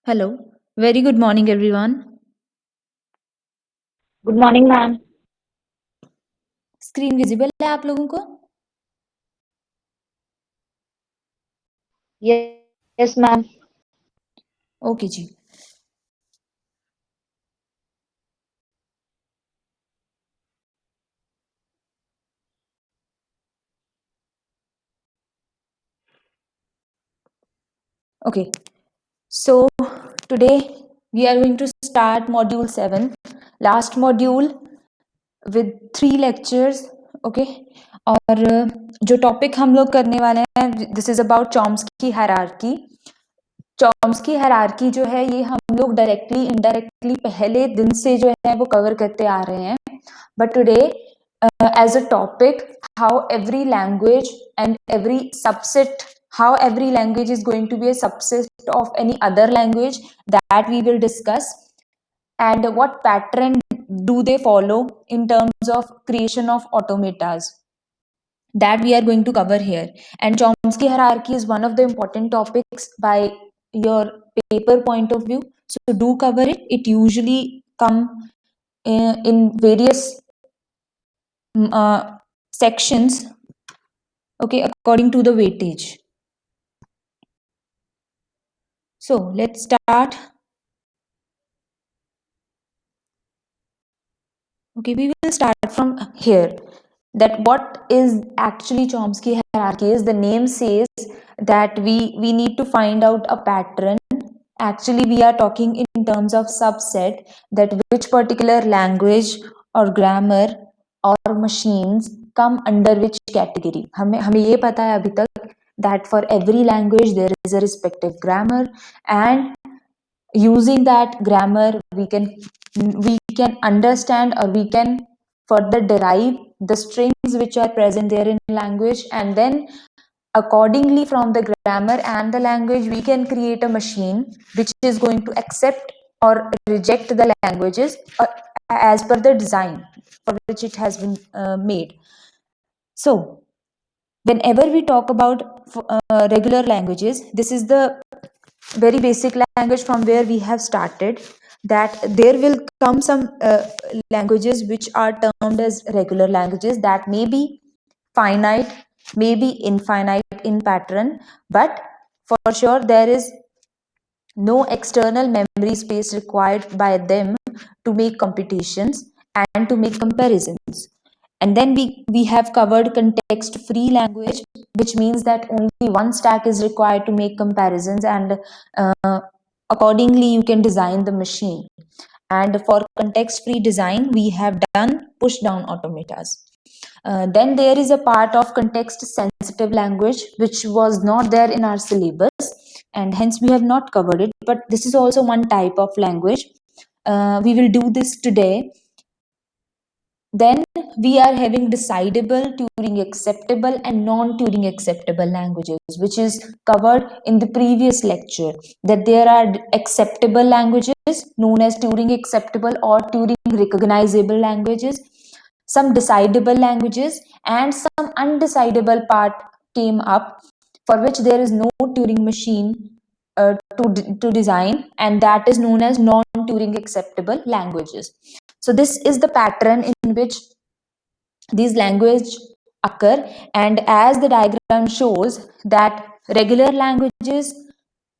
Hello. Very good morning, everyone. Good morning ma'am. Screen visible है आप लोगों को? Yes ma'am. Okay ji. Okay. So today we are going to start module 7, last module with 3 lectures. Okay. और जो topic हम लोग करने वाले हैं, this is about Chomsky hierarchy. Chomsky hierarchy जो है ये हम लोग डायरेक्टली इनडायरेक्टली पहले दिन से जो है वो कवर करते आ रहे हैं, but today as a topic, how every language and every subset, how every language is going to be a subset of any other language, that we will discuss. And what pattern do they follow in terms of creation of automatas, that we are going to cover here. And Chomsky hierarchy is one of the important topics by your paper point of view, so do cover it. It usually come in various sections, okay, according to the weightage. So let's start. Okay, we will start from here. That what is actually Chomsky hierarchy is, the name says that we need to find out a pattern. Actually, we are talking in terms of subset, that which particular language or grammar or machines come under which category. हमें हमें ये पता है अभी तक that for every language there is a respective grammar, and using that grammar we can understand, or we can further derive the strings which are present there in language, and then accordingly from the grammar and the language we can create a machine which is going to accept or reject the languages as per the design for which it has been made. So whenever we talk about regular languages, this is the very basic language from where we have started, that there will come some languages which are termed as regular languages, that may be finite, may be infinite in pattern, but for sure there is no external memory space required by them to make computations and to make comparisons. And then we have covered context free language, which means that only one stack is required to make comparisons, and accordingly you can design the machine. And for context free design we have done push down automatas. Then there is a part of context sensitive language which was not there in our syllabus, and hence we have not covered it, but this is also one type of language. We will do this today. Then we are having decidable, Turing acceptable, and non Turing acceptable languages, which is covered in the previous lecture. That there are acceptable languages known as Turing acceptable or Turing recognizable languages, some decidable languages, and some undecidable part came up, for which there is no Turing machine to design, and that is known as non Turing acceptable languages. So this is the pattern in which these languages occur, and as the diagram shows that regular languages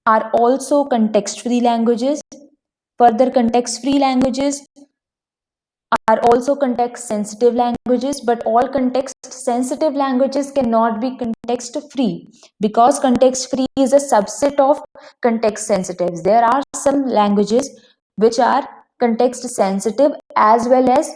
are also context free languages. Further, context free languages are also context sensitive languages, but all context sensitive languages cannot be context free, because context free is a subset of context sensitives. There are some languages which are context sensitive as well as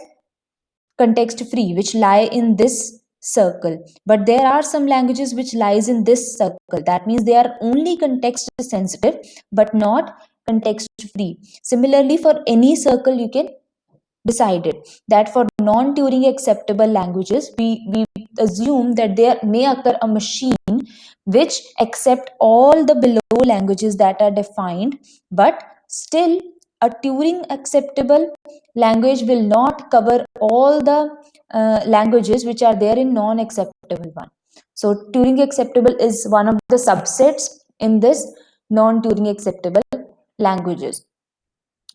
context free, which lie in this circle, but there are some languages which lies in this circle. That means they are only context sensitive but not context free. Similarly, for any circle you can decide it, that for non Turing acceptable languages we assume that there may occur a machine which accept all the below languages that are defined, but still a Turing acceptable language will not cover all the languages which are there in non acceptable one. So Turing acceptable is one of the subsets in this non Turing acceptable languages.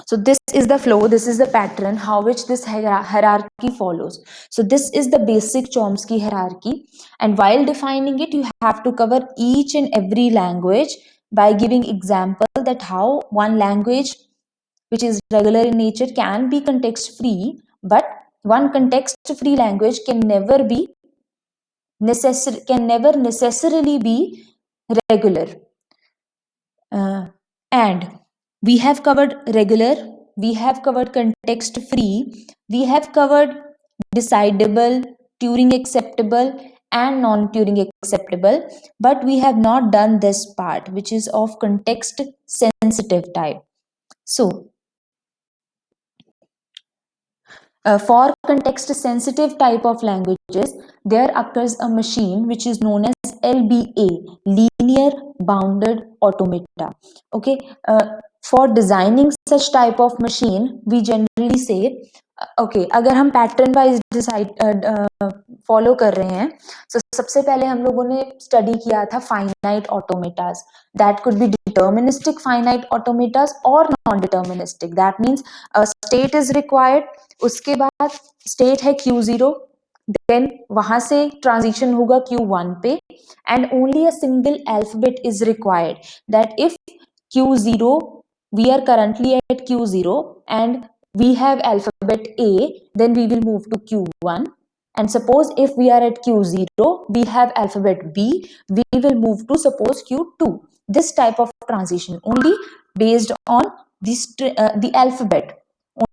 So this is the flow, this is the pattern how which this hierarchy follows. So this is the basic Chomsky hierarchy, and while defining it you have to cover each and every language by giving example that how one language which is regular in nature can be context free, but one context free language can never necessarily be regular. Uh, and we have covered regular, we have covered context free, we have covered decidable, Turing acceptable, and non Turing acceptable, but we have not done this part which is of context sensitive type. So for context sensitive type of languages, there occurs a machine which is known as LBA, linear bounded automata. Okay, for designing such type of machine, we generally say, okay, अगर हम pattern wise decide follow कर रहे हैं, so सबसे पहले हम लोगों ने स्टडी किया था finite automatas. That could be deterministic finite automatas और non deterministic. That means state is required, उसके बाद स्टेट है Q0, देन वहां से ट्रांजिशन होगा Q1 पे, and only a single alphabet is required. That if Q0, we are currently at Q0 and we have alphabet A, then we will move to Q1. And suppose if we are at Q0, we have alphabet B, we will move to suppose Q2. This type of transition only based on the alphabet.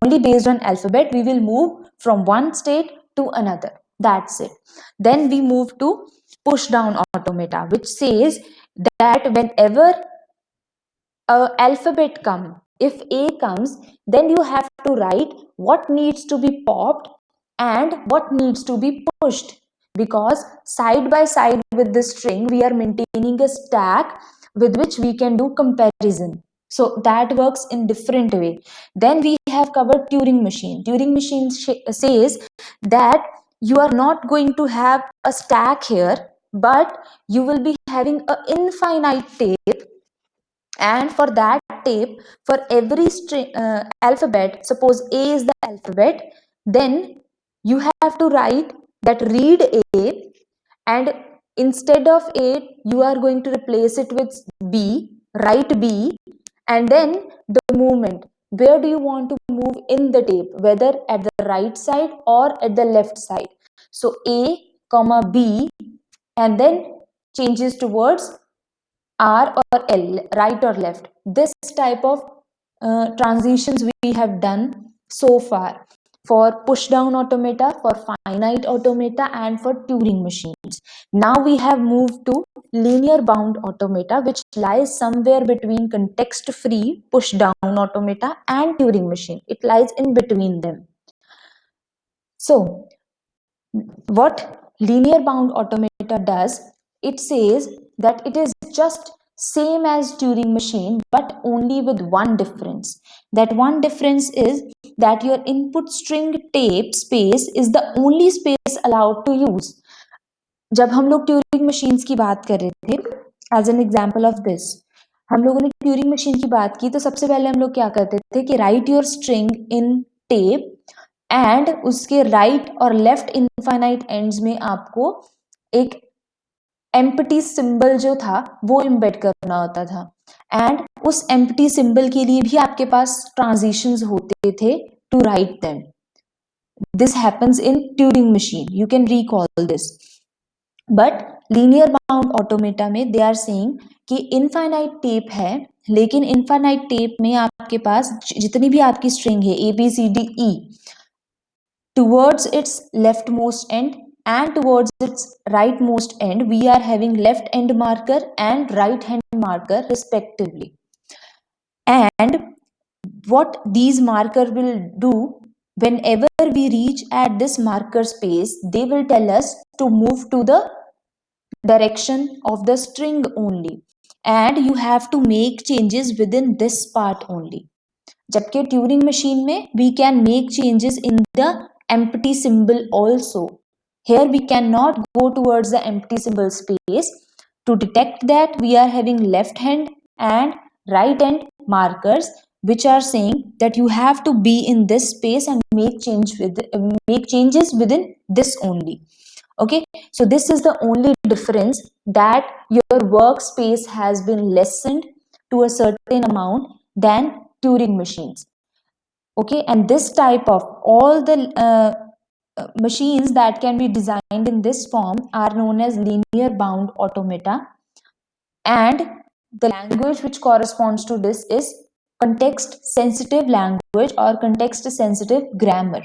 Only based on alphabet we will move from one state to another. That's it. Then we move to push down automata, which says that whenever alphabet come, if A comes, then you have to write what needs to be popped and what needs to be pushed, because side by side with the string we are maintaining a stack with which we can do comparison. So that works in different way. Then we have covered Turing machine. Turing machine says that you are not going to have a stack here, but you will be having an infinite tape, and for that tape, for every alphabet, suppose A is the alphabet, then you have to write that read A, and instead of A you are going to replace it with B, write B, and then the movement, where do you want to move in the tape, whether at the right side or at the left side. So A comma B, and then changes towards R or L, right or left. This type of transitions we have done so far for push down automata, for finite automata, and for Turing machines. Now we have moved to linear bound automata, which lies somewhere between context free push down automata and Turing machine. It lies in between them. So what linear bound automata does, it says that it is just same as Turing machine, but only with one difference. That one difference is that your input string tape space is the only space allowed to use. जब हम लोग Turing machines की बात कर रहे थे, as an example of this, हम लोगों ने ट्यूरिंग मशीन की बात की, तो सबसे पहले हम लोग क्या करते थे कि right your string in tape, and उसके राइट और लेफ्ट इनफाइनाइट एंड्स में आपको एक एम्प्टी सिंबल जो था वो एम्बेड करना होता था, एंड उस एम्प्टी सिंबल के लिए भी आपके पास ट्रांजिशंस होते थे to write them. This happens in Turing machine, you can recall this. But linear bound automata में दे आर सेइंग कि इनफाइनाइट टेप है, लेकिन इनफाइनाइट टेप में आपके पास जितनी भी आपकी स्ट्रिंग है ABCDE, towards its leftmost end and towards its rightmost end we are having left end marker and right hand marker respectively. And what these marker will do, whenever we reach at this marker space, they will tell us to move to the direction of the string only, and you have to make changes within this part only. जबकि Turing machine में we can make changes in the empty symbol also. Here we cannot go towards the empty symbol space. To detect that, we are having left hand and right hand markers which are saying that you have to be in this space and make changes within this only. Okay, so this is the only difference, that your workspace has been lessened to a certain amount than Turing machines. Okay, and this type of all the machines that can be designed in this form are known as linear bound automata, and the language which corresponds to this is context sensitive language or context sensitive grammar.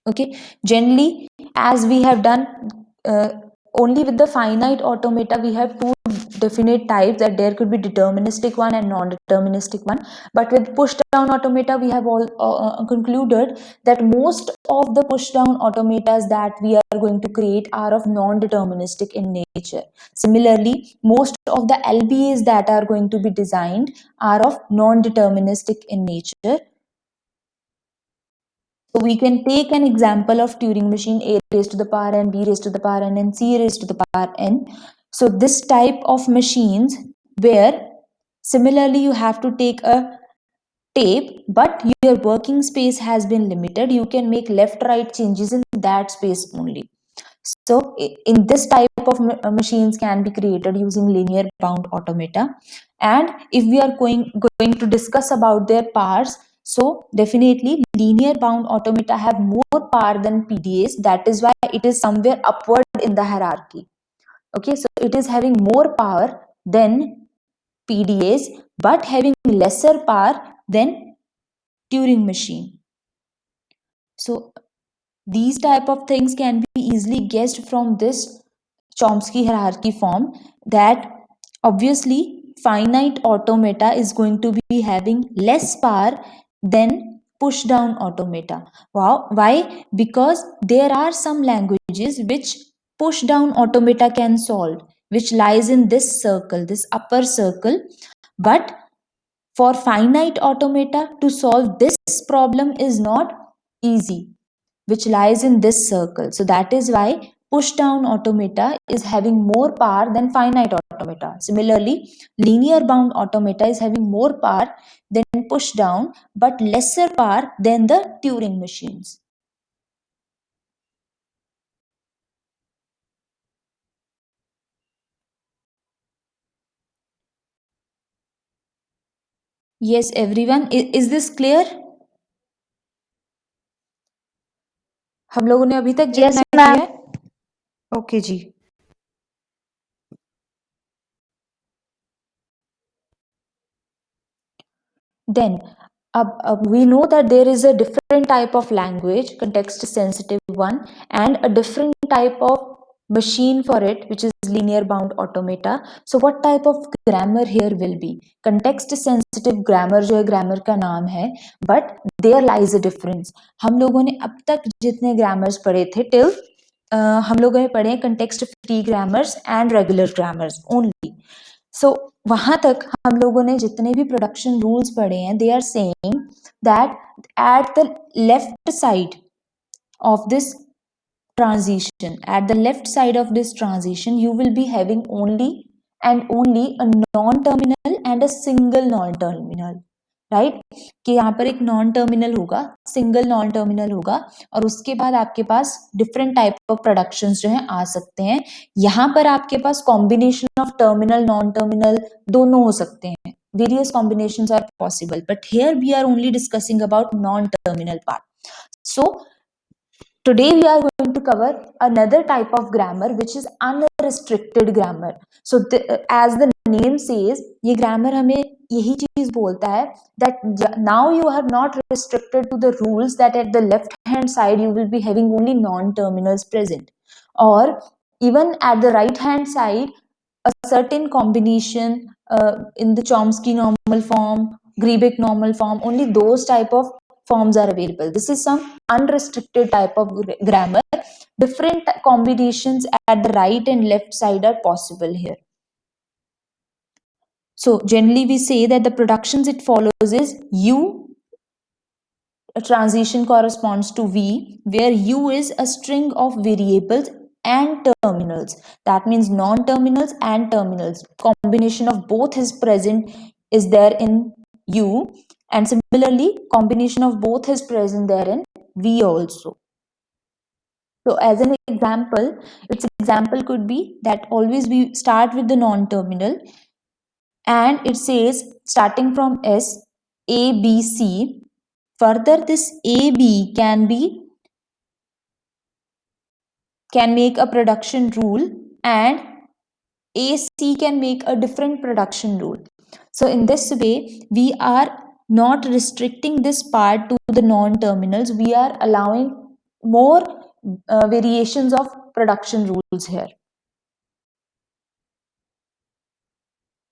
Okay, generally, as we have done, uh, only with the finite automata we have two definite types, that there could be deterministic one and non-deterministic one. But with push down automata we have all concluded that most of the push down automatas that we are going to create are of non-deterministic in nature. Similarly, most of the LBAs that are going to be designed are of non-deterministic in nature. So we can take an example of Turing machine, A raised to the power n, B raised to the power n, and C raised to the power n. So this type of machines, where similarly you have to take a tape, but your working space has been limited, you can make left right changes in that space only. So in this type of machines can be created using linear bound automata. And if we are going to discuss about their powers, so definitely linear bound automata have more power than PDAs. That is why it is somewhere upward in the hierarchy. Okay, so it is having more power than PDAs, but having lesser power than Turing machine. So these type of things can be easily guessed from this Chomsky hierarchy form, that obviously finite automata is going to be having less power than push down automata. Wow, why? Because there are some languages which push down automata can solve, which lies in this circle, this upper circle. But for finite automata to solve this problem is not easy, which lies in this circle. So that is why push down automata is having more power than finite automata. Similarly, linear bound automata is having more power than push down, but lesser power than the Turing machines. Yes, everyone, is this clear? हम लोगों ने अभी तक Yes, जितना किया ma'am. है, okay जी. Then, we know that there is a different type of language, context sensitive one, and a different type of machine for it, which is linear bound automata. So, what type of grammar here will be? Context sensitive grammar जो है grammar का नाम है, but there lies a difference. हम लोगों ने अब तक जितने grammars पढ़े थे till हम लोगों ने पढ़े context free grammars and regular grammars only. सो वहां तक हम लोगों ने जितने भी प्रोडक्शन रूल्स पढ़े हैं, they are saying that at the left side of this transition, at the left side of this transition, you will be having only a non-terminal and a single non-terminal, right? कि यहाँ पर एक non terminal होगा, single non terminal होगा, और उसके बाद आपके पास डिफरेंट टाइप ऑफ प्रोडक्शंस जो हैं आ सकते हैं. यहाँ पर आपके पास combination of terminal non terminal दोनों हो सकते हैं. Various combinations are possible, but here we are only discussing about non-terminal part. So today we are going to cover another type of grammar, which is unrestricted grammar. So as the name says, ये grammar हमें यही चीज बोलता है that now you are not restricted to the rules that at the left hand side you will be having only non-terminals present, or even at the right hand side a certain combination in the Chomsky normal form, Grebeck normal form, only those type of forms are available. This is some unrestricted type of grammar. Different combinations at the right and left side are possible here. So generally we say that the productions it follows is U, a transition corresponds to V, where U is a string of variables and terminals. That means non-terminals and terminals. Combination of both is present, is there in U, and similarly combination of both is present there in V also. So as an example, its example could be that always we start with the non-terminal, and it says starting from S, A, B, C. Further, this A, B can make a production rule, and AC can make a different production rule. So in this way, we are not restricting this part to the non-terminals. We are allowing more variations of production rules here.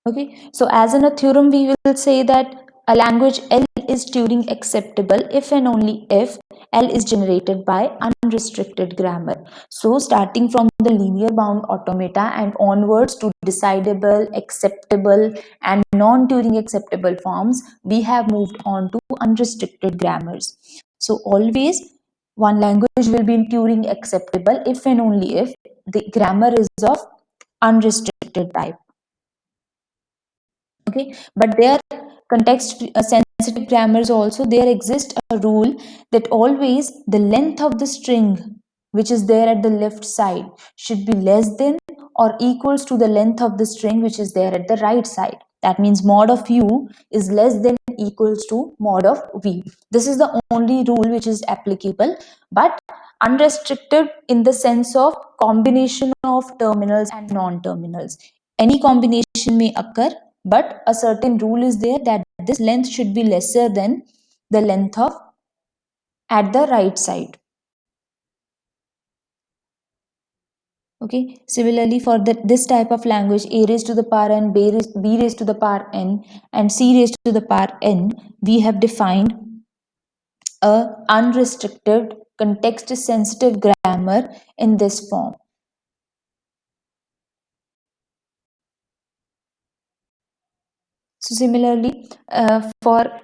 Okay, so as in a theorem, we will say that a language L is Turing acceptable if and only if L is generated by unrestricted grammar. So, starting from the linear bound automata and onwards to decidable, acceptable, and non Turing acceptable forms, we have moved on to unrestricted grammars. So, always one language will be Turing acceptable if and only if the grammar is of unrestricted type. Okay, but there context sensitive grammars also, there exists a rule that always the length of the string which is there at the left side should be less than or equals to the length of the string which is there at the right side. That means mod of u is less than equals to mod of v. This is the only rule which is applicable, but unrestricted in the sense of combination of terminals and non-terminals. Any combination may occur, but a certain rule is there that this length should be lesser than the length of at the right side. Okay, similarly for this type of language, a raised to the power n, b raised to the power n, and c raised to the power n, we have defined a unrestricted context sensitive grammar in this form. So similarly, for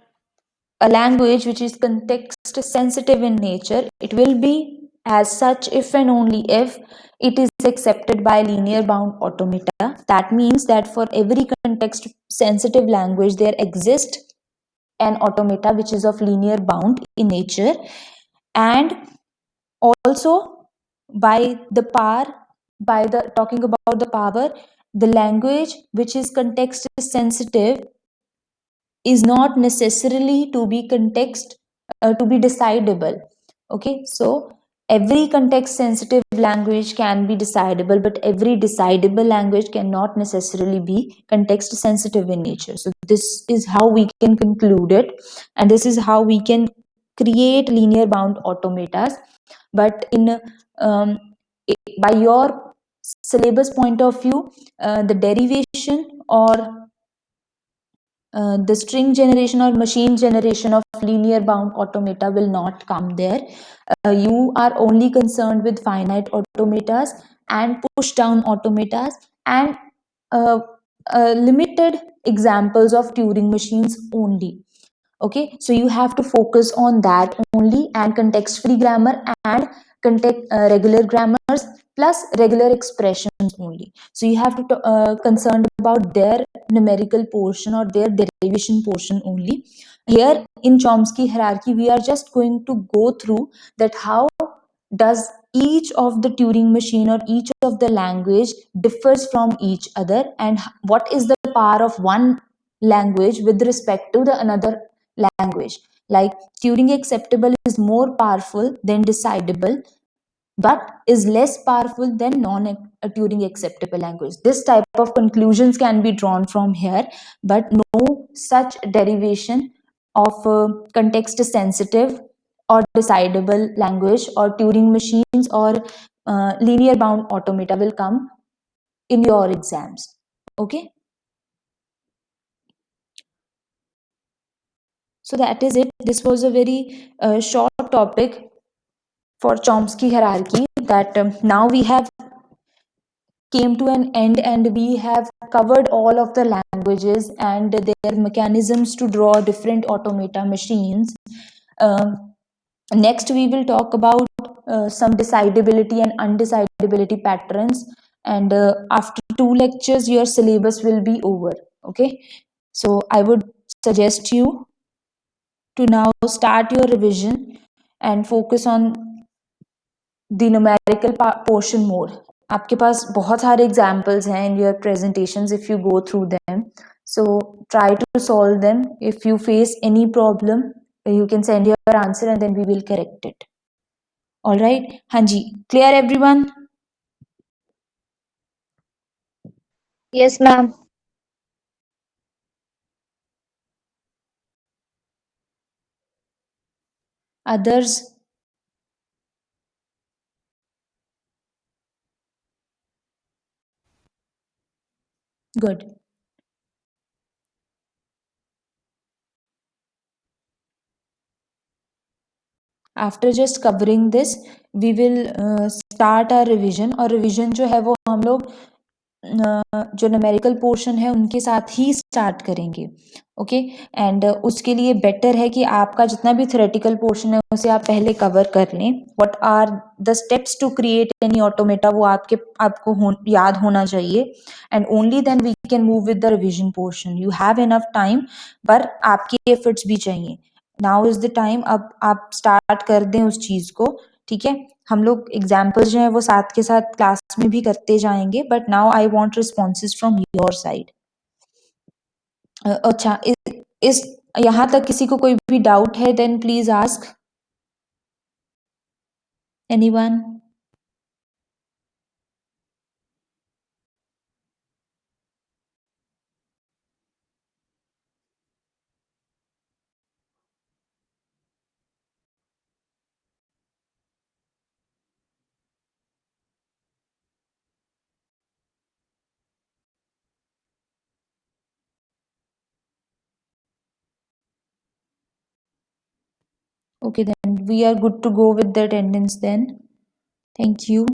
a language which is context sensitive in nature, it will be as such if and only if it is accepted by linear bound automata. That means that for every context sensitive language, there exists an automata which is of linear bound in nature, and also by the power, by the talking about the power, the language which is context sensitive is not necessarily to be context to be decidable. Okay, so every context sensitive language can be decidable, but every decidable language cannot necessarily be context sensitive in nature. So this is how we can conclude it, and this is how we can create linear bound automatas. But in by your syllabus point of view, the derivation or the string generation or machine generation of linear bound automata will not come there. You are only concerned with finite automatas and push down automatas and uh, limited examples of Turing machines only. Okay, so you have to focus on that only, and context free grammar and context regular grammars plus regular expressions only. So you have to concerned about their numerical portion or their derivation portion only. Here in Chomsky hierarchy, we are just going to go through that how does each of the Turing machine or each of the language differs from each other, and what is the power of one language with respect to the another language. Like Turing acceptable is more powerful than decidable, but is less powerful than non Turing acceptable language. This type of conclusions can be drawn from here, but no such derivation of context sensitive or decidable language or Turing machines or linear bound automata will come in your exams. Okay, so that is it. This was a very short topic for Chomsky hierarchy, that now we have came to an end, and we have covered all of the languages and their mechanisms to draw different automata machines. Um, Next we will talk about some decidability and undecidability patterns, and after two lectures your syllabus will be over. Okay, so I would suggest you to now start your revision and focus on the numerical portion more. आपके पास बहुत सारे examples हैं in your presentations if you go through them. So try to solve them. If you face any problem, you can send your answer and then we will correct it. All right? हाँ जी, clear everyone? Yes, ma'am. Others? Good. After just covering this, we will start our revision. और revision जो है वो हम लोग जो numerical portion है उनके साथ ही स्टार्ट करेंगे. ओके, एंड उसके लिए बेटर है कि आपका जितना भी थ्योरेटिकल पोर्शन है उसे आप पहले कवर कर लें. What are the steps to create any automata वो आपको याद होना चाहिए, and only then we can move with the revision portion. You have enough time, पर आपके एफर्ट्स भी चाहिए. Now is the time. अब आप स्टार्ट कर दें उस चीज को. ठीक है, हम लोग एग्जाम्पल्स जो है वो साथ के साथ क्लास में भी करते जाएंगे, but now I want responses from your side. अच्छा, इस यहाँ तक किसी को कोई भी डाउट है then please ask. Anyone? Okay, then we are good to go with the attendance then. Thank you.